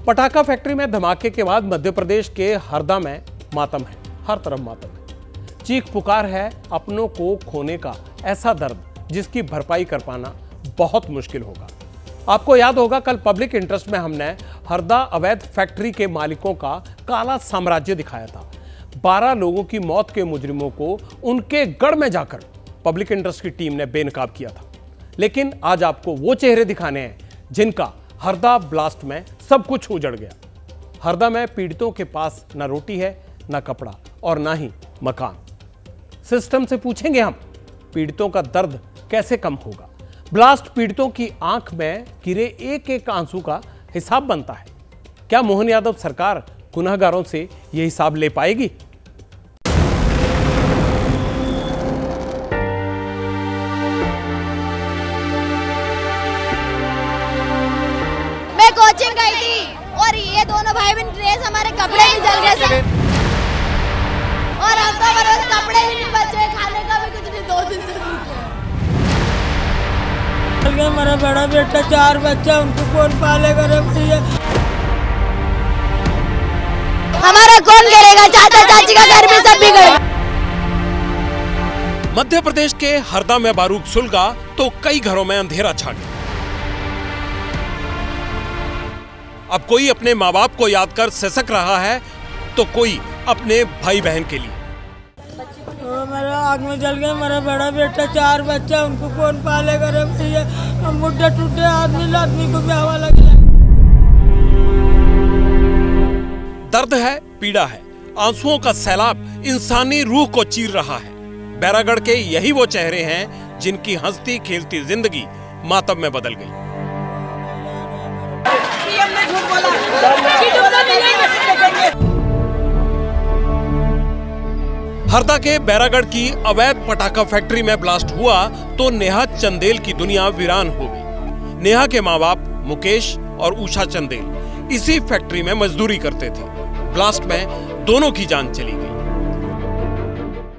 पटाखा फैक्ट्री में धमाके के बाद मध्य प्रदेश के हरदा में मातम है, हर तरफ मातम है। चीख पुकार है अपनों को खोने का, ऐसा दर्द जिसकी भरपाई कर पाना बहुत मुश्किल होगा। आपको याद होगा कल पब्लिक इंटरेस्ट में हमने हरदा अवैध फैक्ट्री के मालिकों का काला साम्राज्य दिखाया था। 12 लोगों की मौत के मुजरिमों को उनके गढ़ में जाकर पब्लिक इंटरेस्ट की टीम ने बेनकाब किया था। लेकिन आज आपको वो चेहरे दिखाने हैं जिनका हरदा ब्लास्ट में सब कुछ उजड़ गया। हरदा में पीड़ितों के पास ना रोटी है, ना कपड़ा और ना ही मकान। सिस्टम से पूछेंगे हम, पीड़ितों का दर्द कैसे कम होगा। ब्लास्ट पीड़ितों की आंख में गिरे एक एक आंसू का हिसाब बनता है। क्या मोहन यादव सरकार गुनहगारों से यह हिसाब ले पाएगी? मैं कोचिंग गई थी और ये दोनों भाई बहन ड्रेस हमारे कपड़े भी जल गए सब, और अब तो हमारे कपड़े ही नहीं बचे, खाने का भी कुछ नहीं, 2 दिन से भूखे। मेरा बड़ा बेटा 4 बच्चा, उनको कौन पालेगा रे भैया? हमारा कौन करेगा? चाचा चाची का घर भी सब बिगड़ गया। मध्य प्रदेश के हरदा में बारूद सुलगा तो कई घरों में अंधेरा छा गया। अब कोई अपने माँ बाप को याद कर सिसक रहा है तो कोई अपने भाई बहन के लिए। मेरा आग में जल गया मेरा बड़ा बेटा, 4 बच्चा, उनको कौन पालेगा रे भैया? हम बुढ़े टूटे आदमी को ब्याह लग गया। दर्द है, पीड़ा है, आंसुओं का सैलाब इंसानी रूह को चीर रहा है। बैरागढ़ के यही वो चेहरे हैं जिनकी हंसती खेलती जिंदगी मातम में बदल गई। हरदा के बैरागढ़ की अवैध पटाखा फैक्ट्री में ब्लास्ट हुआ तो नेहा चंदेल की दुनिया वीरान हो गई। नेहा के माँ बाप मुकेश और उषा चंदेल इसी फैक्ट्री में मजदूरी करते थे। ब्लास्ट में दोनों की जान चली गई।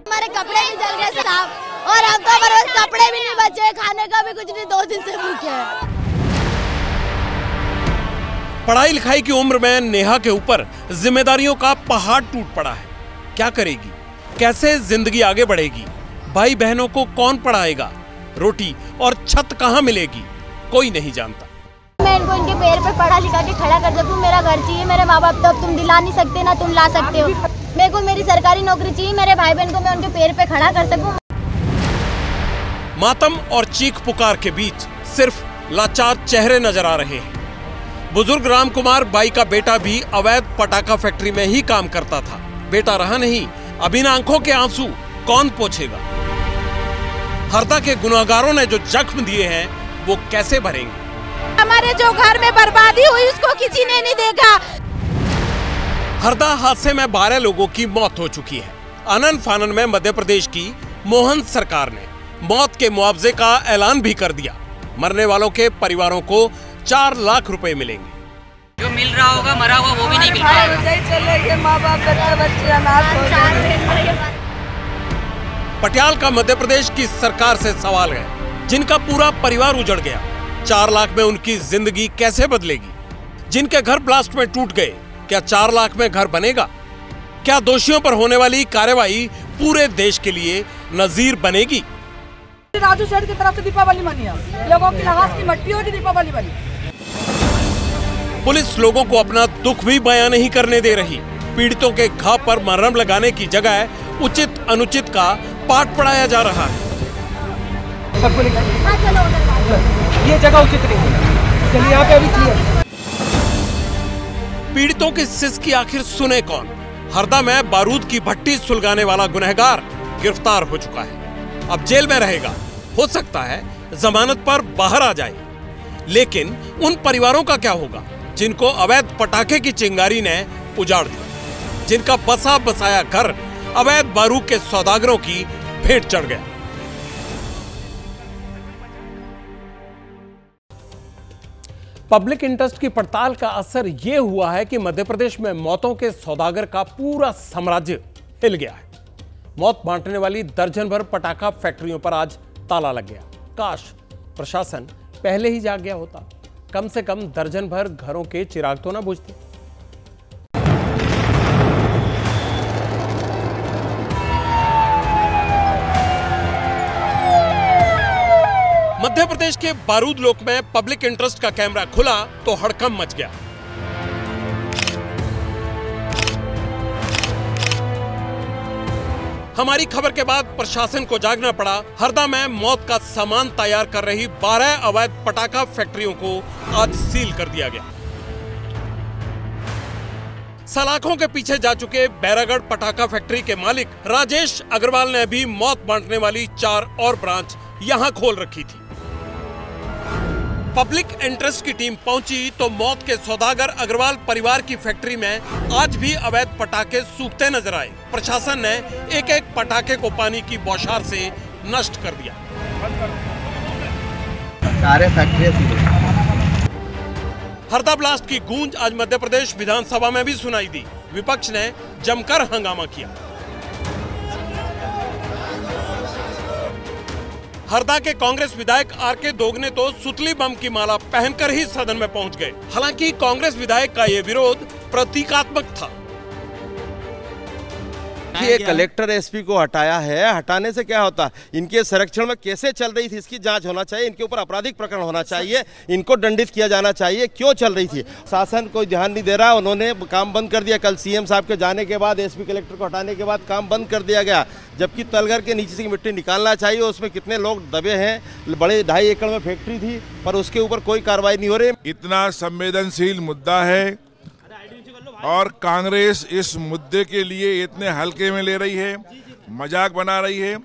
हमारे कपड़े भी जल गए साहब, और अब तो हमारे कपड़े भी नहीं बचे, खाने का भी कुछ नहीं, 2 दिन से भूखे हैं। पढ़ाई लिखाई की उम्र में नेहा के ऊपर जिम्मेदारियों का पहाड़ टूट पड़ा है। क्या करेगी? कैसे जिंदगी आगे बढ़ेगी? भाई बहनों को कौन पढ़ाएगा? रोटी और छत कहां मिलेगी? कोई नहीं जानता। मैं इनको इनके पैर पे पढ़ा लिखा के खड़ा कर सकूं। मेरा घर चाहिए, मेरे माँ बाप तो अब तुम दिला नहीं सकते ना तुम ला सकते हो। मेरे को मेरी सरकारी नौकरी चाहिए, मेरे भाई बहन को मैं उनके पैर पे खड़ा कर सकूं। मातम और चीख पुकार के बीच सिर्फ लाचार चेहरे नजर आ रहे हैं। बुजुर्ग राम कुमार बाई का बेटा भी अवैध पटाखा फैक्ट्री में ही काम करता था। बेटा रहा नहीं, अब इन आंखों के आंसू कौन पोंछेगा? हरदा के गुनहगारों ने जो जख्म दिए हैं वो कैसे भरेंगे? हमारे जो घर में बर्बादी हुई उसको किसी ने नहीं देखा। हरदा हादसे में 12 लोगों की मौत हो चुकी है। आनन फानन में मध्य प्रदेश की मोहन सरकार ने मौत के मुआवजे का ऐलान भी कर दिया। मरने वालों के परिवारों को 4 लाख रुपए मिलेंगे। जो मिल रहा होगा मरा हुआ वो भी नहीं मिल पाएगा। माँ बाप बच्चे अनाथ हो जाएंगे। पटियाल का मध्य प्रदेश की सरकार से सवाल है, जिनका पूरा परिवार उजड़ गया, 4 लाख में उनकी जिंदगी कैसे बदलेगी? जिनके घर ब्लास्ट में टूट गए, क्या 4 लाख में घर बनेगा? क्या दोषियों पर होने वाली कार्रवाई पूरे देश के लिए नजीर बनेगी? राजू सेठ की तरफ से दीपावली मनी, लोगों की लाश की मट्टियों की दीपावली बनी। पुलिस लोगों को अपना दुख भी बयां नहीं करने दे रही। पीड़ितों के घाव पर मरहम लगाने की जगह उचित अनुचित का पाठ पढ़ाया जा रहा है। सबको ये जगह उचित नहीं है, चलिए यहाँ पे अभी क्लियर। पीड़ितों की सिसकी आखिर सुने कौन? हरदा में बारूद की भट्टी सुलगाने वाला गुनहगार गिरफ्तार हो चुका है, अब जेल में रहेगा। हो सकता है जमानत पर बाहर आ जाए। लेकिन उन परिवारों का क्या होगा जिनको अवैध पटाखे की चिंगारी ने उजाड़ दिया, जिनका बसा बसाया घर अवैध बारूद के सौदागरों की भेंट चढ़ गया? पब्लिक इंटरेस्ट की पड़ताल का असर यह हुआ है कि मध्य प्रदेश में मौतों के सौदागर का पूरा साम्राज्य हिल गया है। मौत बांटने वाली दर्जन भर पटाखा फैक्ट्रियों पर आज ताला लग गया। काश प्रशासन पहले ही जाग गया होता। कम से कम दर्जन भर घरों के चिराग तो ना बुझते। मध्य प्रदेश के बारूद लोक में पब्लिक इंटरेस्ट का कैमरा खुला तो हड़कंप मच गया। हमारी खबर के बाद प्रशासन को जागना पड़ा। हरदा में मौत का सामान तैयार कर रही 12 अवैध पटाखा फैक्ट्रियों को आज सील कर दिया गया। सलाखों के पीछे जा चुके बैरागढ़ पटाखा फैक्ट्री के मालिक राजेश अग्रवाल ने भी मौत बांटने वाली 4 और ब्रांच यहां खोल रखी थी। पब्लिक इंटरेस्ट की टीम पहुंची तो मौत के सौदागर अग्रवाल परिवार की फैक्ट्री में आज भी अवैध पटाखे सूखते नजर आए। प्रशासन ने एक एक पटाखे को पानी की बौछार से नष्ट कर दिया। हरदा ब्लास्ट की गूंज आज मध्य प्रदेश विधानसभा में भी सुनाई दी। विपक्ष ने जमकर हंगामा किया। हरदा के कांग्रेस विधायक आर.के. दोगने तो सुतली बम की माला पहनकर ही सदन में पहुंच गए। हालांकि कांग्रेस विधायक का ये विरोध प्रतीकात्मक था। ये कलेक्टर एसपी को हटाया है, हटाने से क्या होता, इनके संरक्षण में कैसे चल रही थी इसकी जांच होना चाहिए, इनके ऊपर आपराधिक प्रकरण होना चाहिए, इनको दंडित किया जाना चाहिए। क्यों चल रही थी? शासन कोई ध्यान नहीं दे रहा, उन्होंने काम बंद कर दिया। कल सीएम साहब के जाने के बाद, एसपी कलेक्टर को हटाने के बाद काम बंद कर दिया गया, जबकि तलघर के नीचे से मिट्टी निकालना चाहिए। उसमें कितने लोग दबे हैं, बड़े 2.5 एकड़ में फैक्ट्री थी, पर उसके ऊपर कोई कार्रवाई नहीं हो रही। इतना संवेदनशील मुद्दा है और कांग्रेस इस मुद्दे के लिए इतने हल्के में ले रही है, मजाक बना रही है।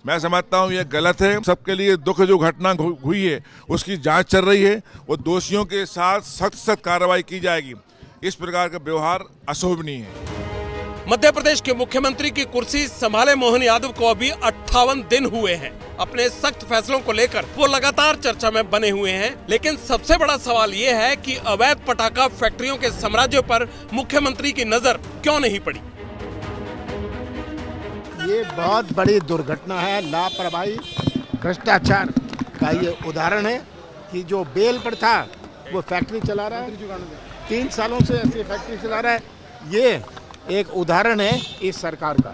मैं समझता हूँ ये गलत है। सबके लिए दुख जो घटना हुई है उसकी जांच चल रही है, वो दोषियों के साथ सख्त कार्रवाई की जाएगी। इस प्रकार का व्यवहार अशोभनीय है। मध्य प्रदेश के मुख्यमंत्री की कुर्सी संभाले मोहन यादव को अभी 58 दिन हुए हैं। अपने सख्त फैसलों को लेकर वो लगातार चर्चा में बने हुए हैं। लेकिन सबसे बड़ा सवाल ये है कि अवैध पटाखा फैक्ट्रियों के साम्राज्य पर मुख्यमंत्री की नजर क्यों नहीं पड़ी। ये बहुत बड़ी दुर्घटना है, लापरवाही, भ्रष्टाचार का ये उदाहरण है कि जो बेल पर था वो फैक्ट्री चला रहा है, 3 सालों से ऐसी फैक्ट्री चला रहा है। ये एक उदाहरण है इस सरकार का।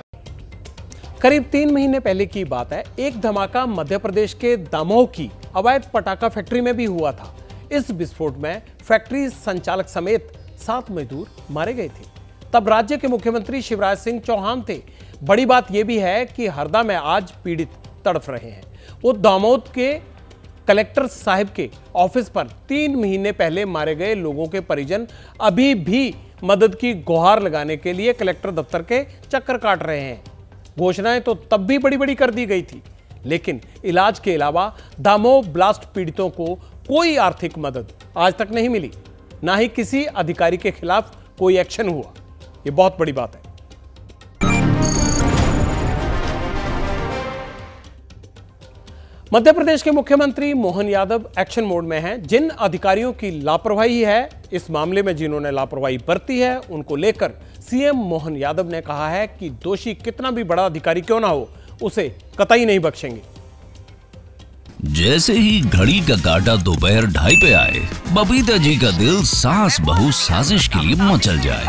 करीब 3 महीने पहले की बात है। एक धमाका मध्य प्रदेश के दमोह की अवैध पटाखा फैक्ट्री में भी हुआ था। इस विस्फोट में फैक्ट्री संचालक समेत 7 मजदूर मारे गए थे। तब राज्य के मुख्यमंत्री शिवराज सिंह चौहान थे। बड़ी बात यह भी है कि हरदा में आज पीड़ित तड़फ रहे हैं। वो दामोद के कलेक्टर साहब के ऑफिस पर 3 महीने पहले मारे गए लोगों के परिजन अभी भी मदद की गुहार लगाने के लिए कलेक्टर दफ्तर के चक्कर काट रहे हैं। घोषणाएं तो तब भी बड़ी बड़ी कर दी गई थी, लेकिन इलाज के अलावा दामोह ब्लास्ट पीड़ितों को कोई आर्थिक मदद आज तक नहीं मिली। ना ही किसी अधिकारी के खिलाफ कोई एक्शन हुआ। यह बहुत बड़ी बात है। मध्य प्रदेश के मुख्यमंत्री मोहन यादव एक्शन मोड में हैं। जिन अधिकारियों की लापरवाही है, इस मामले में जिन्होंने लापरवाही बरती है, उनको लेकर सीएम मोहन यादव ने कहा है कि दोषी कितना भी बड़ा अधिकारी क्यों ना हो, उसे कतई नहीं बख्शेंगे। जैसे ही घड़ी का काटा दोपहर 2:30 पे आए, बबीता जी का दिल सास बहू साजिश के लिए मचल जाए।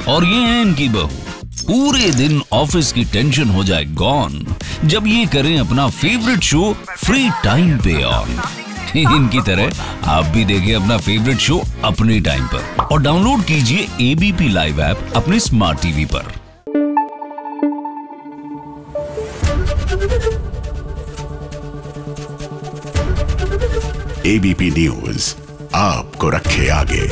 और ये है इनकी बहू, पूरे दिन ऑफिस की टेंशन हो जाए गॉन जब ये करें अपना फेवरेट शो फ्री टाइम पे ऑन। इनकी तरह आप भी देखें अपना फेवरेट शो अपने टाइम पर और डाउनलोड कीजिए एबीपी लाइव ऐप अपने स्मार्ट टीवी पर। एबीपी न्यूज आपको रखे आगे।